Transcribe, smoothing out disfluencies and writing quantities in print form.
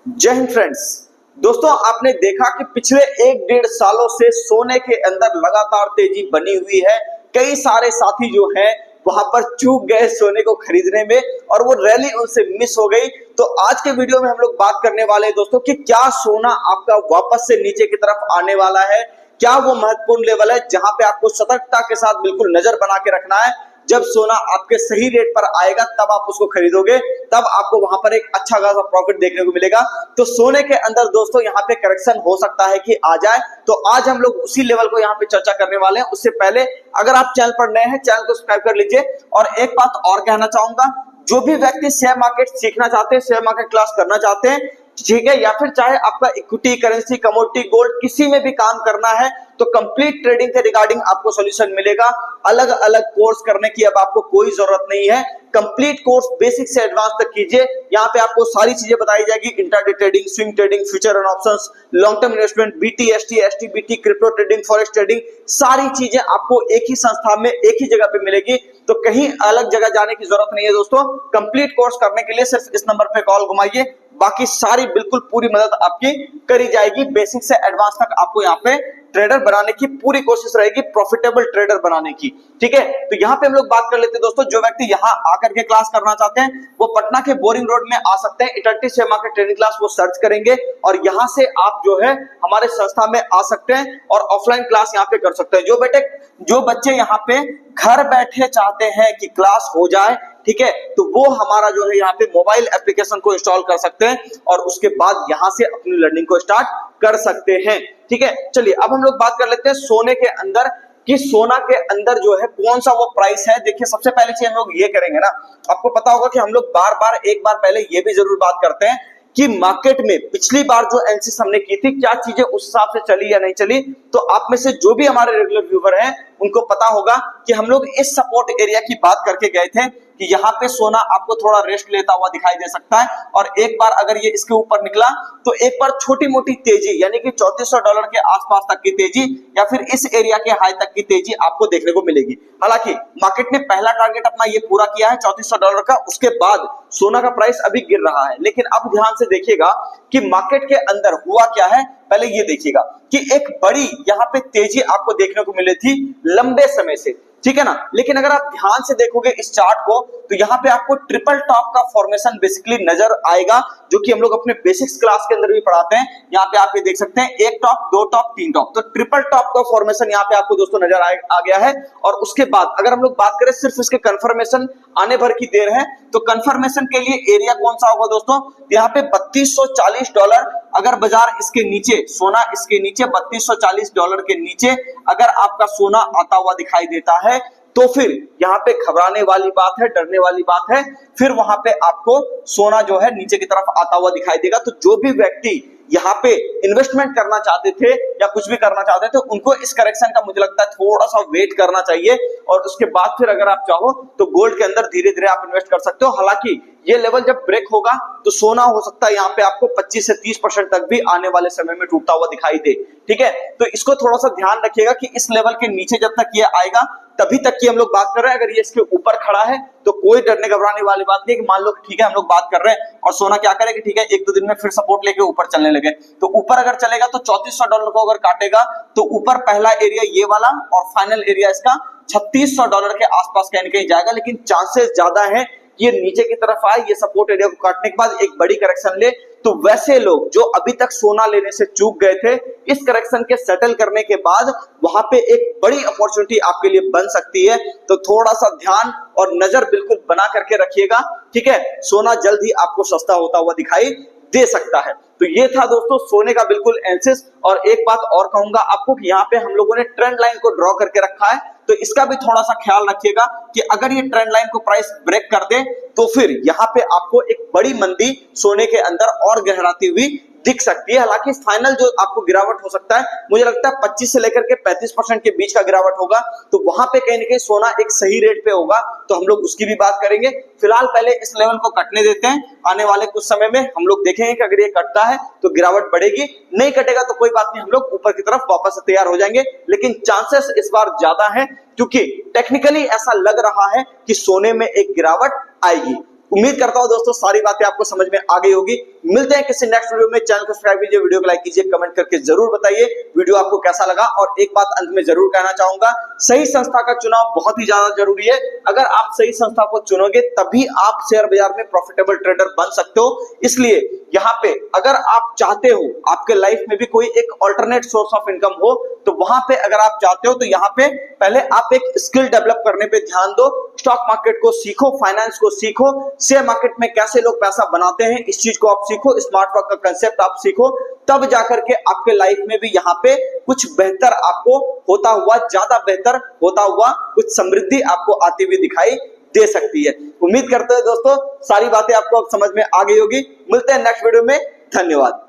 जय हिंद फ्रेंड्स। दोस्तों, आपने देखा कि पिछले 1-1.5 सालों से सोने के अंदर लगातार तेजी बनी हुई है। कई सारे साथी जो हैं वहां पर चूक गए सोने को खरीदने में और वो रैली उनसे मिस हो गई। तो आज के वीडियो में हम लोग बात करने वाले हैं दोस्तों कि क्या सोना आपका वापस से नीचे की तरफ आने वाला है। क्या वो महत्वपूर्ण लेवल है जहां पे आपको सतर्कता के साथ बिल्कुल नजर बना के रखना है। जब सोना आपके सही रेट पर आएगा तब आप उसको खरीदोगे, तब आपको वहां पर एक अच्छा खासा प्रॉफिट देखने को मिलेगा। तो सोने के अंदर दोस्तों यहाँ पे करेक्शन हो सकता है कि आ जाए, तो आज हम लोग उसी लेवल को यहाँ पे चर्चा करने वाले हैं। उससे पहले अगर आप चैनल पर नए हैं, चैनल को सब्सक्राइब कर लीजिए। और एक बात और कहना चाहूंगा, जो भी व्यक्ति शेयर मार्केट सीखना चाहते हैं, शेयर मार्केट क्लास करना चाहते हैं, ठीक है, या फिर चाहे आपका इक्विटी, करेंसी, कमोडिटी, गोल्ड किसी में भी काम करना है, तो कंप्लीट ट्रेडिंग के रिगार्डिंग आपको सॉल्यूशन मिलेगा। अलग अलग कोर्स करने की अब आपको कोई जरूरत नहीं है। कंप्लीट कोर्स बेसिक से एडवांस तक कीजिए। यहाँ पे आपको सारी चीजें बताई जाएगी, intraday trading, swing trading, future and options, long term investment, BT, ST, STBT, crypto trading, forex trading, सारी चीजें आपको एक ही संस्था में एक ही जगह पे मिलेगी। तो कहीं अलग जगह जाने की जरूरत नहीं है दोस्तों। कंप्लीट कोर्स करने के लिए सिर्फ इस नंबर पे कॉल घुमाइए, बाकी सारी बिल्कुल पूरी मदद आपकी करी जाएगी। बेसिक से एडवांस तक आपको यहाँ पे ट्रेडर बनाने की पूरी कोशिश रहेगी, प्रॉफिटेबल ट्रेडर बनाने की। ठीक है, तो यहाँ पे हम लोग बात कर लेते हैं दोस्तों। जो व्यक्ति यहाँ आकर के क्लास करना चाहते हैं वो पटना के बोरिंग रोड में आ सकते हैं। इटर्टी शेयर मार्केट ट्रेनिंग क्लास वो सर्च करेंगे और यहाँ से आप जो है हमारे संस्था में आ सकते हैं और ऑफलाइन क्लास यहाँ पे कर सकते हैं। जो बच्चे यहाँ पे घर बैठे चाहते हैं कि क्लास हो जाए, ठीक है, तो वो हमारा जो है यहाँ पे मोबाइल एप्लीकेशन को इंस्टॉल कर सकते हैं और उसके बाद यहाँ से अपनी लर्निंग को स्टार्ट कर सकते हैं। ठीक है, चलिए अब हम लोग बात कर लेते हैं सोने के अंदर कि सोना के अंदर जो है कौन सा वो प्राइस है। देखिए, सबसे पहले चीज हम लोग ये करेंगे ना, आपको पता होगा कि हम लोग एक बार पहले ये भी जरूर बात करते हैं कि मार्केट में पिछली बार जो एनालिसिस हमने की थी, क्या चीजें उस हिसाब से चली या नहीं चली। तो आप में से जो भी हमारे रेगुलर व्यूअर हैं उनको पता होगा कि हम लोग इस सपोर्ट एरिया की बात करके गए थे कि यहाँ पे सोना आपको थोड़ा रेस्ट लेता हुआ दिखाई दे सकता है और एक बार अगर ये इसके ऊपर निकला तो एक बार छोटी मोटी तेजी यानी कि $3400 के आसपास तक की तेजी या फिर इस एरिया के हाई तक की तेजी आपको देखने को मिलेगी। हालांकि मार्केट ने पहला टारगेट अपना ये पूरा किया है $3400 का, उसके बाद सोना का प्राइस अभी गिर रहा है। लेकिन अब ध्यान से देखिएगा कि मार्केट के अंदर हुआ क्या है। पहले ये देखिएगा कि एक बड़ी यहाँ पे तेजी आपको देखने को मिली थी लंबे समय से, ठीक है ना। लेकिन अगर आप ध्यान से देखोगे इस चार्ट को तो यहाँ पे आपको ट्रिपल टॉप का फॉर्मेशन बेसिकली नजर आएगा, जो कि हम लोग अपने बेसिक्स क्लास के अंदर भी पढ़ाते हैं। यहाँ पे आप ये देख सकते हैं, एक टॉप, दो टॉप, तीन टॉप, तो ट्रिपल टॉप का फॉर्मेशन यहाँ पे आपको दोस्तों नजर आ गया है। और उसके बाद अगर हम लोग बात करें सिर्फ इसके कंफर्मेशन आने भर की देर है, तो कंफर्मेशन के लिए एरिया कौन सा होगा दोस्तों, यहाँ पे $3240। अगर बाजार इसके नीचे, सोना इसके नीचे $3240 के नीचे अगर आपका सोना आता हुआ दिखाई देता है तो फिर यहाँ पे घबराने वाली बात है, डरने वाली बात है। फिर वहां पे आपको सोना जो है नीचे की तरफ आता हुआ दिखाई देगा। तो जो भी व्यक्ति यहाँ पे इन्वेस्टमेंट करना चाहते थे या कुछ भी करना चाहते थे, उनको इस करेक्शन का मुझे लगता है थोड़ा सा वेट करना चाहिए और उसके बाद फिर अगर आप चाहो तो गोल्ड के अंदर धीरे धीरे आप इन्वेस्ट कर सकते हो। हालांकि ये लेवल जब ब्रेक होगा तो सोना हो सकता है यहाँ पे आपको 25 से 30% तक भी आने वाले समय में टूटता हुआ दिखाई दे। ठीक है, तो इसको थोड़ा सा ध्यान रखिएगा कि इस लेवल के नीचे जब तक ये आएगा तभी तक की हम लोग बात कर रहे हैं। अगर ये इसके ऊपर खड़ा है तो कोई डरने घबराने वाली बात नहीं है कि मान लो ठीक है हम लोग बात कर रहे हैं और सोना क्या करे कि ठीक है 1-2 दिन में फिर सपोर्ट लेके ऊपर चलने लगे, तो ऊपर अगर चलेगा तो $3400 को अगर काटेगा तो ऊपर पहला एरिया ये वाला और फाइनल एरिया इसका $3600 के आसपास कहीं कहीं जाएगा। लेकिन चांसेस ज्यादा है ये नीचे की तरफ आए, ये सपोर्ट एरिया को काटने के बाद एक बड़ी करेक्शन ले। तो वैसे लोग जो अभी तक सोना लेने से चूक गए थे, इस करेक्शन के सेटल करने के बाद वहां पे एक बड़ी अपॉर्चुनिटी आपके लिए बन सकती है। तो थोड़ा सा ध्यान और नजर बिल्कुल बना करके रखिएगा। ठीक है, सोना जल्द ही आपको सस्ता होता हुआ दिखाई दे सकता है। तो ये था दोस्तों सोने का बिल्कुल एनालिसिस। और एक बात और कहूंगा आपको कि यहाँ पे हम लोगों ने ट्रेंड लाइन को ड्रॉ करके रखा है, तो इसका भी थोड़ा सा ख्याल रखिएगा कि अगर ये ट्रेंड लाइन को प्राइस ब्रेक कर दे तो फिर यहाँ पे आपको एक बड़ी मंदी सोने के अंदर और गहराती हुई दिख सकती है। हालांकि फाइनल जो आपको गिरावट हो सकता है, मुझे लगता है 25 से लेकर के 35% के बीच का गिरावट होगा। तो वहां पे कहीं ना कहीं सोना एक सही रेट पे होगा, तो हम लोग उसकी भी बात करेंगे। फिलहाल पहले इस लेवल को कटने देते हैं, आने वाले कुछ समय में हम लोग देखेंगे कि अगर ये कटता है तो गिरावट बढ़ेगी, नहीं कटेगा तो कोई बात नहीं, हम लोग ऊपर की तरफ वापस से तैयार हो जाएंगे। लेकिन चांसेस इस बार ज्यादा है क्योंकि टेक्निकली ऐसा लग रहा है कि सोने में एक गिरावट आएगी। उम्मीद करता हूं दोस्तों सारी बातें आपको समझ में आ गई होगी। मिलते हैं किसी नेक्स्ट वीडियो में। चैनल को सब्सक्राइब कीजिए, वीडियो को लाइक कीजिए, कमेंट करके जरूर बताइए वीडियो आपको कैसा लगा। और एक बात अंत में जरूर कहना चाहूंगा, सही संस्था का चुनाव बहुत ही ज्यादा जरूरी है। अगर आप सही संस्था को चुनोगे तभी आप शेयर बाजार में प्रॉफिटेबल ट्रेडर बन सकते हो। इसलिए यहाँ पे अगर आप चाहते हो आपके लाइफ में भी कोई एक ऑल्टरनेट सोर्स ऑफ इनकम हो, तो वहां पे अगर आप चाहते हो तो यहाँ पे पहले आप एक स्किल डेवलप करने पे ध्यान दो। स्टॉक मार्केट को सीखो, फाइनेंस को सीखो, शेयर मार्केट में कैसे लोग पैसा बनाते हैं इस चीज को आप सीखो, स्मार्ट वर्क का कंसेप्ट आप सीखो, तब जाकर के आपके लाइफ में भी यहाँ पे कुछ बेहतर आपको होता हुआ, ज्यादा बेहतर होता हुआ कुछ समृद्धि आपको आती हुई दिखाई दे सकती है। उम्मीद करते हैं दोस्तों सारी बातें आपको अब समझ में आ गई होगी। मिलते हैं नेक्स्ट वीडियो में। धन्यवाद।